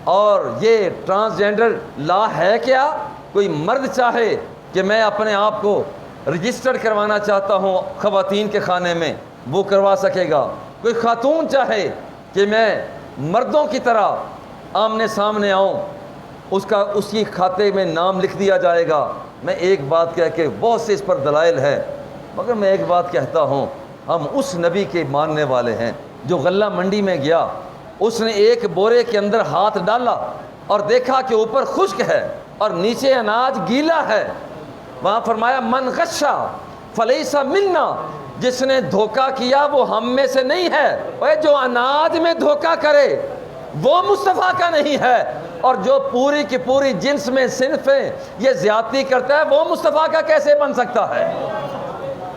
اور یہ ٹرانسجینڈر لا ہے کیا؟ کوئی مرد چاہے کہ میں اپنے آپ کو رجسٹر کروانا چاہتا ہوں خواتین کے خانے میں، وہ کروا سکے گا۔ کوئی خاتون چاہے کہ میں مردوں کی طرح آمنے سامنے آؤں، اس کی کھاتے میں نام لکھ دیا جائے گا۔ میں ایک بات کہہ کے، بہت سے اس پر دلائل ہے، مگر میں ایک بات کہتا ہوں، ہم اس نبی کے ماننے والے ہیں جو غلہ منڈی میں گیا، اس نے ایک بورے کے اندر ہاتھ ڈالا اور دیکھا کہ اوپر خشک ہے اور نیچے اناج گیلا ہے۔ وہاں فرمایا من غشا فلیس منا، جس نے دھوکہ کیا وہ ہم میں سے نہیں ہے۔ اے جو اناج میں دھوکہ کرے وہ مصطفیٰ کا نہیں ہے، اور جو پوری کی پوری جنس میں صنفیں یہ زیادتی کرتا ہے وہ مصطفیٰ کا کیسے بن سکتا ہے؟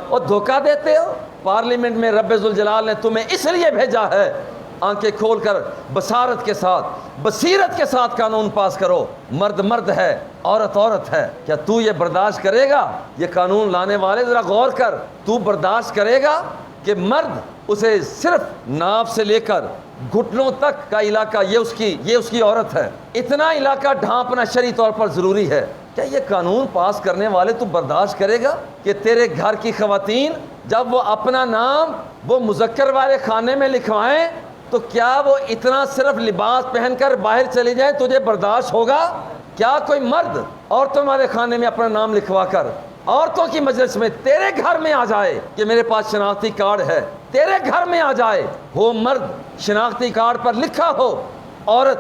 اور دھوکہ دیتے ہو۔ پارلیمنٹ میں رب ذوالجلال نے تمہیں اس لیے بھیجا ہے، آنکھیں کھول کر بصارت کے ساتھ، بصیرت کے ساتھ قانون پاس کرو۔ مرد مرد ہے، عورت عورت ہے، کیا تو یہ برداشت کرے گا؟ یہ قانون لانے والے ذرا غور کر، تو برداشت کرے گا کہ مرد اسے صرف ناف سے لے کر گھٹنوں تک کا علاقہ یہ اس کی عورت ہے، اتنا علاقہ ڈھانپنا شرعی طور پر ضروری ہے؟ کیا یہ قانون پاس کرنے والے تو برداشت کرے گا کہ تیرے گھر کی خواتین جب وہ اپنا نام وہ مذکر والے خانے میں لکھوائیں تو کیا وہ اتنا صرف لباس پہن کر باہر چلی جائیں؟ تجھے برداشت ہوگا؟ کیا کوئی مرد عورتوں والے خانے میں اپنا نام لکھوا کر عورتوں کی مجلس میں تیرے گھر میں آ جائے کہ میرے پاس شناختی کارڈ ہے، تیرے گھر میں آ جائے، ہو مرد شناختی کارڈ پر لکھا ہو عورت،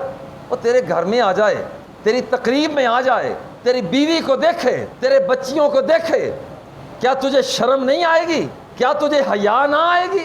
وہ تیرے گھر میں آ جائے، تیری تقریب میں آ جائے، تیری بیوی کو دیکھے، تیرے بچیوں کو دیکھے، کیا تجھے شرم نہیں آئے گی؟ کیا تجھے حیا نہ آئے گی؟